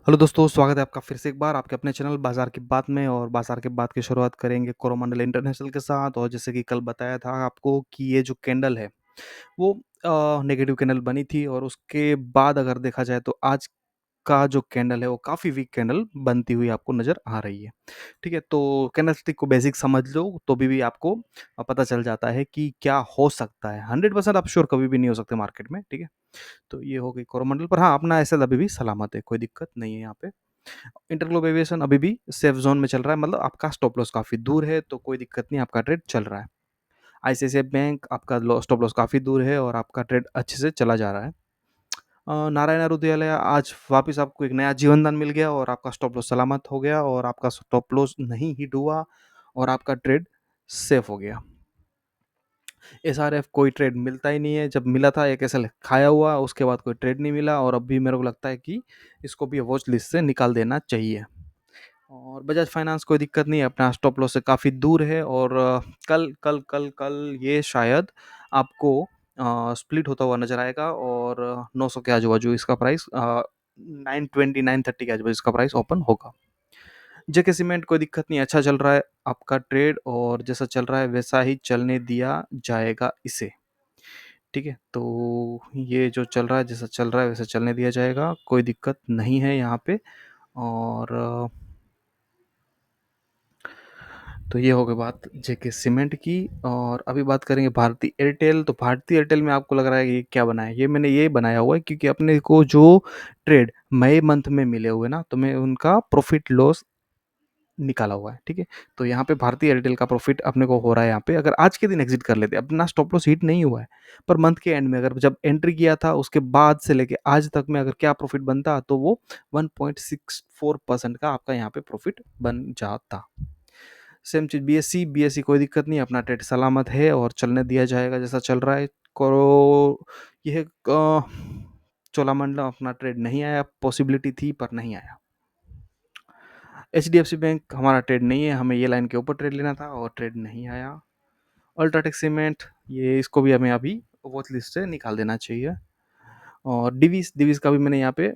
Hello दोस्तों, स्वागत है आपका फिर से एक बार आपके अपने चैनल बाज़ार की बात में। और बाज़ार की बात की शुरुआत करेंगे कोरोमंडल इंटरनेशनल के साथ। और जैसे कि कल बताया था आपको कि ये जो कैंडल है वो नेगेटिव कैंडल बनी थी, और उसके बाद अगर देखा जाए तो आज का जो कैंडल है वो काफ़ी वीक कैंडल बनती हुई आपको नज़र आ रही है। ठीक है, तो कैंडलस्टिक को बेसिक समझ लो तो भी आपको पता चल जाता है कि क्या हो सकता है। 100% आप श्योर कभी भी नहीं हो सकते मार्केट में। ठीक है, तो ये हो गई कोरोमंडल पर। हाँ, अपना एसएल अभी भी सलामत है, कोई दिक्कत नहीं है यहाँ पे। इंटरग्लोब एविएशन अभी भी सेफ जोन में चल रहा है, मतलब आपका स्टॉप लॉस काफ़ी दूर है, तो कोई दिक्कत नहीं, आपका ट्रेड चल रहा है। आईसीआईसीआई बैंक आपका स्टॉप लॉस काफ़ी दूर है और आपका ट्रेड अच्छे से चला जा रहा है। नारायण हृदयालय आज वापस आपको एक नया जीवनदान मिल गया और आपका स्टॉप लॉस सलामत हो गया और आपका स्टॉप लॉस नहीं हिट हुआ और आपका ट्रेड सेफ हो गया। एसआरएफ कोई ट्रेड मिलता ही नहीं है, जब मिला था एक एसएल खाया हुआ, उसके बाद कोई ट्रेड नहीं मिला और अब भी मेरे को लगता है कि इसको भी वॉच लिस्ट से निकाल देना चाहिए। और बजाज फाइनेंस कोई दिक्कत नहीं है, अपना स्टॉप लॉस से काफ़ी दूर है। और कल कल कल कल ये शायद आपको स्प्लिट होता हुआ नजर आएगा और 900 के आजू बाजू इसका प्राइस 920 930 के आजू बाजू इसका प्राइस ओपन होगा। जेके सीमेंट कोई दिक्कत नहीं, अच्छा चल रहा है आपका ट्रेड और जैसा चल रहा है वैसा ही चलने दिया जाएगा इसे। ठीक है, तो ये जो चल रहा है जैसा चल रहा है वैसा चलने दिया जाएगा, कोई दिक्कत नहीं है यहाँ पे। और तो ये हो गई बात जेके सीमेंट की। और अभी बात करेंगे भारती एयरटेल। तो भारती एयरटेल में आपको लग रहा है कि ये क्या बना है, ये मैंने ये बनाया हुआ है क्योंकि अपने को जो ट्रेड मई मंथ में मिले हुए ना, तो मैं उनका प्रॉफिट लॉस निकाला हुआ है। ठीक है, तो यहाँ पे भारतीय एयरटेल का प्रॉफिट अपने को हो रहा है। यहाँ पे अगर आज के दिन एग्जिट कर लेते, अपना स्टॉप लॉस हिट नहीं हुआ है, पर मंथ के एंड में अगर जब एंट्री किया था उसके बाद से लेके आज तक में अगर क्या प्रॉफिट बनता, तो वो 1.64% का आपका यहाँ पे प्रॉफिट बन जाता। सेम चीज़ बीएससी, बीएससी कोई दिक्कत नहीं, अपना ट्रेड सलामत है और चलने दिया जाएगा जैसा चल रहा है। करो यह चोलामंडलम अपना ट्रेड नहीं आया, पॉसिबिलिटी थी पर नहीं आया। एचडीएफसी बैंक हमारा ट्रेड नहीं है, हमें ये लाइन के ऊपर ट्रेड लेना था और ट्रेड नहीं आया। अल्ट्राटेक सीमेंट, ये इसको भी हमें अभी वॉच लिस्ट से निकाल देना चाहिए। और डिवीज डिवीज का भी मैंने यहाँ पे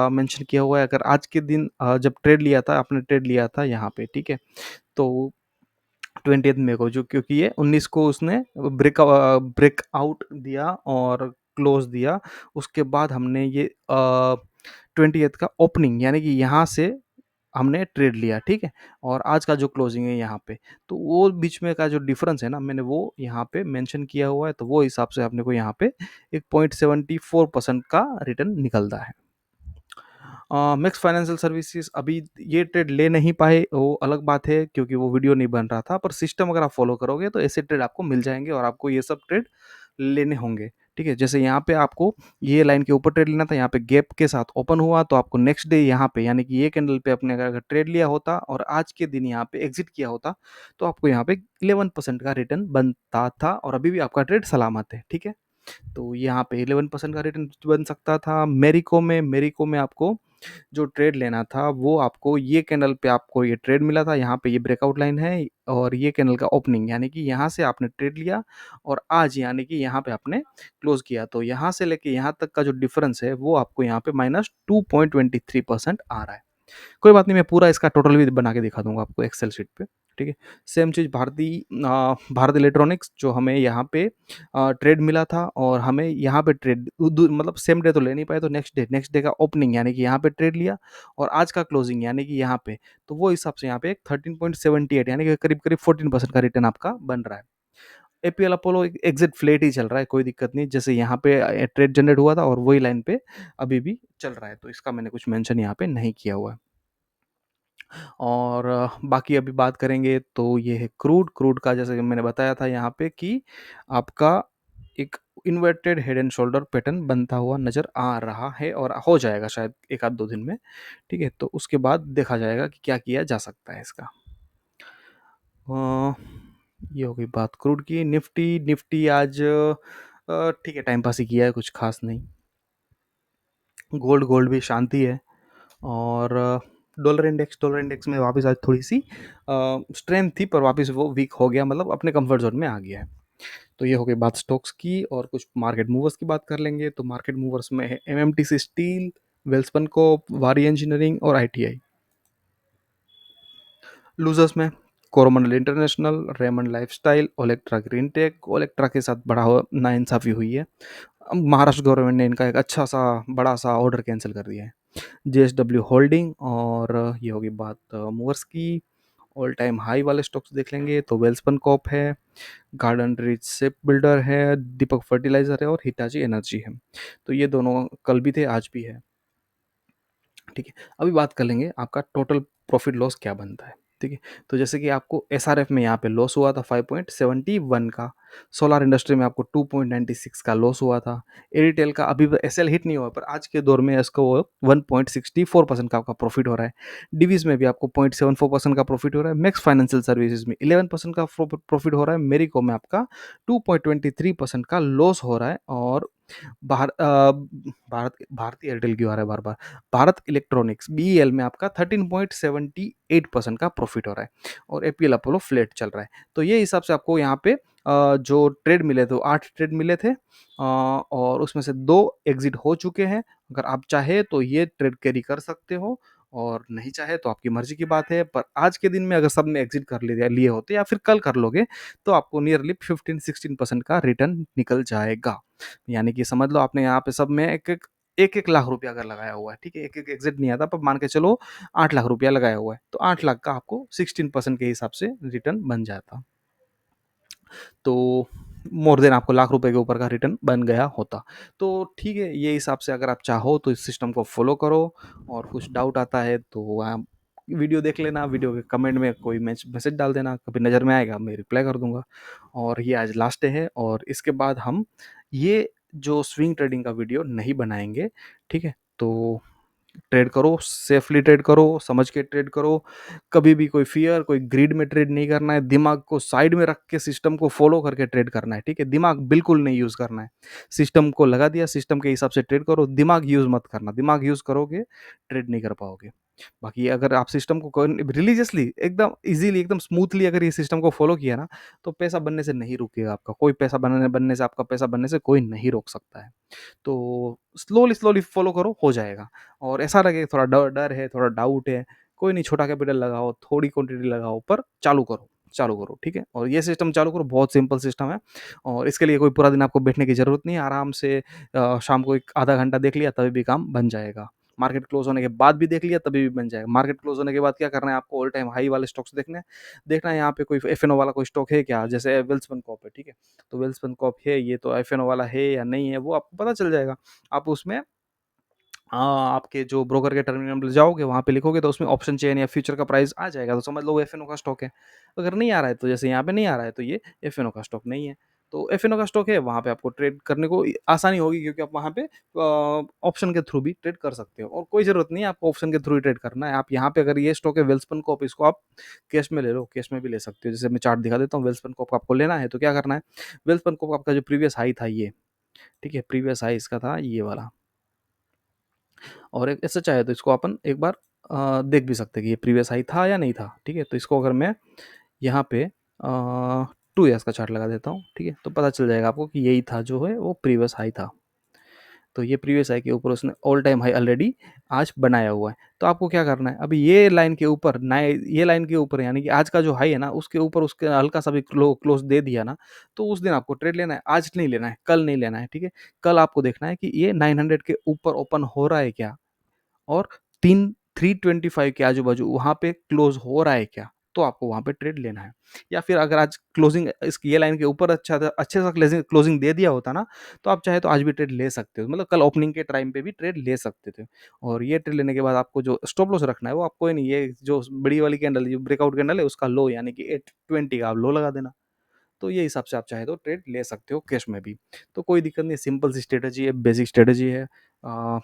मेंशन किया हुआ है। अगर आज के दिन जब ट्रेड लिया था, आपने ट्रेड लिया था यहाँ पे, ठीक है, तो 20th मई को, जो क्योंकि ये 19 को उसने ब्रेक आउट दिया और क्लोज दिया, उसके बाद हमने ये 20th का ओपनिंग यानी कि यहाँ से हमने ट्रेड लिया। ठीक है, और आज का जो क्लोजिंग है यहाँ पे, तो वो बीच में का जो डिफरेंस है ना, मैंने वो यहाँ पे मेंशन किया हुआ है, तो वो हिसाब से अपने को यहाँ पे एक 0.74% का रिटर्न निकलता है। मैक्स फाइनेंशियल सर्विसेज अभी ये ट्रेड ले नहीं पाए, वो अलग बात है क्योंकि वो वीडियो नहीं बन रहा था, पर सिस्टम अगर आप फॉलो करोगे तो ऐसे ट्रेड आपको मिल जाएंगे और आपको ये सब ट्रेड लेने होंगे। ठीक है, जैसे यहाँ पे आपको ये लाइन के ऊपर ट्रेड लेना था, यहाँ पे गैप के साथ ओपन हुआ, तो आपको नेक्स्ट डे यहाँ पे यानी कि ये कैंडल पे अपने अगर ट्रेड लिया होता और आज के दिन यहाँ पे एग्जिट किया होता, तो आपको यहाँ पे 11% का रिटर्न बनता था और अभी भी आपका ट्रेड सलामत है। ठीक है, तो यहाँ पे 11% का रिटर्न बन सकता था। मेरिको में आपको जो ट्रेड लेना था वो आपको ये कैंडल पे आपको ये ट्रेड मिला था, यहाँ पे ये ब्रेकआउट लाइन है और ये कैंडल का ओपनिंग यानी कि यहाँ से आपने ट्रेड लिया और आज यानी कि यहाँ पे आपने क्लोज किया, तो यहाँ से लेके यहाँ तक का जो डिफरेंस है वो आपको यहाँ पे -2.23% आ रहा है। कोई बात नहीं, मैं पूरा इसका टोटल भी बना के दिखा दूंगा आपको एक्सेल शीट पे। ठीक है, सेम चीज़ भारत इलेक्ट्रॉनिक्स, जो हमें यहाँ पे ट्रेड मिला था और हमें यहाँ पे ट्रेड मतलब सेम डे तो ले नहीं पाए, तो नेक्स्ट डे का ओपनिंग यानी कि यहाँ पे ट्रेड लिया और आज का क्लोजिंग यानी कि यहाँ पे, तो वो हिसाब से यहाँ पे 13.78 यानी कि करीब करीब 14% का रिटर्न आपका बन रहा है। एपीएल अपोलो एग्जिट फ्लेट ही चल रहा है, कोई दिक्कत नहीं, जैसे यहाँ पे ट्रेड जनरेट हुआ था और वही लाइन पे अभी भी चल रहा है, तो इसका मैंने कुछ मेंशन यहाँ पे नहीं किया हुआ है। और बाकी अभी बात करेंगे तो ये है क्रूड का, जैसे कि मैंने बताया था यहाँ पे कि आपका एक inverted head and shoulder pattern बनता हुआ नज़र आ रहा है और हो जाएगा शायद एक आध दो दिन में। ठीक है, तो उसके बाद देखा जाएगा कि क्या किया जा सकता है इसका। अ, ये हो गई बात क्रूड की। निफ्टी निफ्टी आज ठीक है, टाइम पास ही किया है, कुछ खास नहीं। गोल्ड गोल्ड भी शांति है। और डॉलर इंडेक्स में वापस आज थोड़ी सी स्ट्रेंथ थी, पर वापस वो वीक हो गया, मतलब अपने कंफर्ट जोन में आ गया है। तो ये हो गई बात स्टॉक्स की। और कुछ मार्केट मूवर्स की बात कर लेंगे, तो मार्केट मूवर्स में है एमएमटीसी स्टील, वेल्सपन कोप, वारी इंजीनियरिंग और आईटीआई। लूजर्स में Coromandel international, Raymond lifestyle, Olectra Greentech. Olectra के साथ बड़ा नाइंसाफ़ी हुई है। महाराष्ट्र गवर्नमेंट ने इनका एक अच्छा सा बड़ा सा ऑर्डर कैंसिल कर दिया है। जेएसडब्ल्यू होल्डिंग, और ये होगी बात मूवर्स की। ऑल टाइम हाई वाले स्टॉक्स देख लेंगे तो वेल्सपन कॉप है, गार्डन रिच शिप बिल्डर है, दीपक फर्टिलाइजर है और हिटाची एनर्जी है। तो ये दोनों कल भी थे, आज भी है। ठीक है, अभी बात कर लेंगे आपका टोटल प्रॉफिट लॉस क्या बनता है। ठीक है, तो जैसे कि आपको एसआरएफ में यहाँ पे लॉस हुआ था 5.71 का, सोलार इंडस्ट्री में आपको 2.96 का लॉस हुआ था, एयरटेल का अभी एसएल हिट नहीं हुआ पर आज के दौर में इसको 1.64% का आपका प्रॉफिट हो रहा है। डिवीज में भी आपको 0.74% का प्रॉफिट हो रहा है, मैक्स फाइनेंशियल सर्विसेज में 11% का प्रॉफिट हो रहा है, मेरिको में आपका 2.23% का लॉस हो रहा है, और भारतीय एयरटेल क्यों आ रहा है बार बार, भारत इलेक्ट्रॉनिक्स बीईएल में आपका 13.78% का प्रॉफिट हो रहा है, और एपीएल अपोलो फ्लैट चल रहा है। तो ये हिसाब से आपको यहाँ पे जो ट्रेड मिले थे 8 ट्रेड मिले थे, और उसमें से 2 एग्जिट हो चुके हैं। अगर आप चाहे तो ये ट्रेड कैरी कर सकते हो, और नहीं चाहे तो आपकी मर्जी की बात है। पर आज के दिन में अगर सब में एग्जिट कर लिए होते या फिर कल कर लोगे तो आपको नियरली 15-16% का रिटर्न निकल जाएगा। यानी कि समझ लो आपने यहाँ पे सब में एक लाख रुपया अगर लगाया हुआ है, ठीक है, एक एग्जिट नहीं आता पर मान के चलो 8 लाख रुपया लगाया हुआ है, तो 8 लाख का आपको 16% के हिसाब से रिटर्न बन जाता। तो मोर देन आपको लाख रुपए के ऊपर का रिटर्न बन गया होता। तो ठीक है, ये हिसाब से अगर आप चाहो तो इस सिस्टम को फॉलो करो, और कुछ डाउट आता है तो आप वीडियो देख लेना, वीडियो के कमेंट में कोई मैसेज डाल देना, कभी नज़र में आएगा मैं रिप्लाई कर दूंगा। और ये आज लास्ट डे है, और इसके बाद हम ये जो स्विंग ट्रेडिंग का वीडियो नहीं बनाएंगे। ठीक है, तो ट्रेड करो, सेफली ट्रेड करो, समझ के ट्रेड करो। कभी भी कोई फियर, कोई ग्रीड में ट्रेड नहीं करना है। दिमाग को साइड में रख के सिस्टम को फॉलो करके ट्रेड करना है। ठीक है, दिमाग बिल्कुल नहीं यूज़ करना है। सिस्टम को लगा दिया, सिस्टम के हिसाब से ट्रेड करो, दिमाग यूज़ मत करना। दिमाग यूज़ करोगे ट्रेड नहीं कर पाओगे। बाकी अगर आप सिस्टम को रिलीजियसली एकदम इजीली एकदम स्मूथली अगर ये सिस्टम को फॉलो किया ना, तो पैसा बनने से नहीं रुकेगा आपका कोई। पैसा बनने से आपका पैसा बनने से कोई नहीं रोक सकता है। तो स्लोली स्लोली फॉलो करो, हो जाएगा। और ऐसा लगे थोड़ा डर डर है, थोड़ा डाउट है, कोई नहीं, छोटा कैपिटल लगाओ, थोड़ी क्वांटिटी लगाओ, पर चालू करो, चालू करो। ठीक है, और ये सिस्टम चालू करो, बहुत सिंपल सिस्टम है, और इसके लिए कोई पूरा दिन आपको बैठने की ज़रूरत नहीं है। आराम से शाम को एक आधा घंटा देख लिया तभी भी काम बन जाएगा। मार्केट क्लोज होने के बाद भी देख लिया तभी भी बन जाएगा। मार्केट क्लोज होने के बाद क्या करना है आपको, ऑल टाइम हाई वाले स्टॉक्स देखने हैं। देखना है यहाँ पे कोई एफएनओ वाला कोई स्टॉक है क्या, जैसे वेल्सपन कॉप है। ठीक है, तो वेल्सपन कॉप है ये, तो एफएनओ वाला है या नहीं है वो आपको पता चल जाएगा। आप उसमें आपके जो ब्रोकर के टर्मिनल पे जाओगे, वहाँ पे लिखोगे तो उसमें ऑप्शन चेन या फ्यूचर का प्राइस आ जाएगा, तो समझ लो वो एफएनओ का स्टॉक है। अगर नहीं आ रहा है तो जैसे यहाँ पे नहीं आ रहा है तो ये एफएनओ का स्टॉक नहीं है। तो एफएनओ का स्टॉक है, वहाँ पे आपको ट्रेड करने को आसानी होगी, क्योंकि आप वहाँ पे ऑप्शन के थ्रू भी ट्रेड कर सकते हो, और कोई ज़रूरत नहीं है आपको ऑप्शन के थ्रू ही ट्रेड करना है। आप यहाँ पे अगर ये स्टॉक है वेल्सपन कॉप, इसको आप कैश में ले लो, कैश में भी ले सकते हो। जैसे मैं चार्ट दिखा देता हूँ, वेल्सपन कॉप आपको लेना है तो क्या करना है, वेल्सपन कॉप आपका जो प्रीवियस हाई था ये, ठीक है, प्रीवियस हाई इसका था ये वाला, और एक ऐसा चाहे तो इसको अपन एक बार देख भी सकते हैं कि ये प्रीवियस हाई था या नहीं था। ठीक है, तो इसको अगर मैं यहाँ पे 2 ईयर्स का चार्ट लगा देता हूँ, ठीक है, तो पता चल जाएगा आपको कि यही था जो है वो प्रीवियस हाई था। तो ये प्रीवियस हाई के ऊपर उसने ऑल टाइम हाई ऑलरेडी आज बनाया हुआ है। तो आपको क्या करना है, अभी ये लाइन के ऊपर नए, ये लाइन के ऊपर यानी कि आज का जो हाई है ना, उसके ऊपर उसके हल्का सा भी क्लोज दे दिया ना, तो उस दिन आपको ट्रेड लेना है। आज नहीं लेना है, कल नहीं लेना है। ठीक है, कल आपको देखना है कि ये 900 के ऊपर ओपन हो रहा है क्या, और 325 के आजू-बाजू वहाँ पे क्लोज़ हो रहा है क्या? तो आपको वहाँ पे ट्रेड लेना है। या फिर अगर आज क्लोज़िंग इस ये लाइन के ऊपर अच्छे सा क्लेज़िंग क्लोज़िंग दे दिया होता ना, तो आप चाहे तो आज भी ट्रेड ले सकते हो। मतलब कल ओपनिंग के टाइम पे भी ट्रेड ले सकते थे। और ये ट्रेड लेने के बाद आपको जो स्टॉप लॉस रखना है वो आपको नहीं, ये जो बड़ी वाली कैंडल, जो ब्रेकआउट कैंडल है उसका लो यानी कि 820 का आप लो लगा देना। तो ये हिसाब से आप चाहे तो ट्रेड ले सकते हो कैश में भी। तो कोई दिक्कत नहीं, सिंपल सी स्ट्रैटेजी है, बेसिक स्ट्रैटेजी है। अ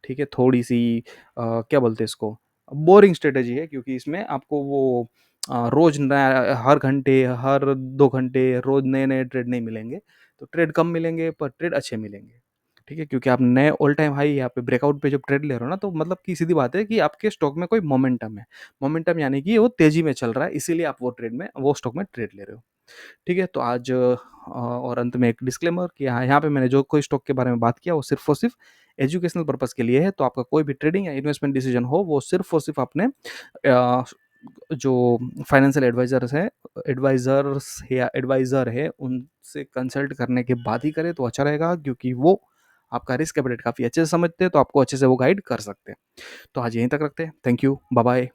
ठीक है, थोड़ी-सी क्या बोलते हैं इसको, बोरिंग स्ट्रैटेजी है, क्योंकि इसमें आपको वो रोज़ नया हर घंटे, हर 2 घंटे रोज़ नए-नए ट्रेड नहीं मिलेंगे। तो ट्रेड कम मिलेंगे पर ट्रेड अच्छे मिलेंगे। ठीक है, क्योंकि आप नए ऑल टाइम हाई यहाँ पे ब्रेकआउट पे जब ट्रेड ले रहे हो ना, तो मतलब कि सीधी बात है कि आपके स्टॉक में कोई मोमेंटम है। मोमेंटम यानी कि वो तेज़ी में चल रहा है, इसीलिए आप वो स्टॉक में ट्रेड ले रहे हो। ठीक है? तो आज और अंत में एक डिस्क्लेमर कि यहाँ पे मैंने जो कोई स्टॉक के बारे में बात किया वो सिर्फ़ और सिर्फ़ एजुकेशनल पर्पज़ के लिए है। तो आपका कोई भी ट्रेडिंग या इन्वेस्टमेंट डिसीज़न हो वो सिर्फ़ और सिर्फ़ अपने जो फाइनेंशियल एडवाइज़र्स या एडवाइज़र है उनसे कंसल्ट करने के बाद ही करें तो अच्छा रहेगा, क्योंकि वो आपका रिस्क एपेटाइट काफ़ी अच्छे से समझते हैं, तो आपको अच्छे से वो गाइड कर सकते हैं। तो आज यहीं तक रखते हैं। Thank you. बाय-बाय।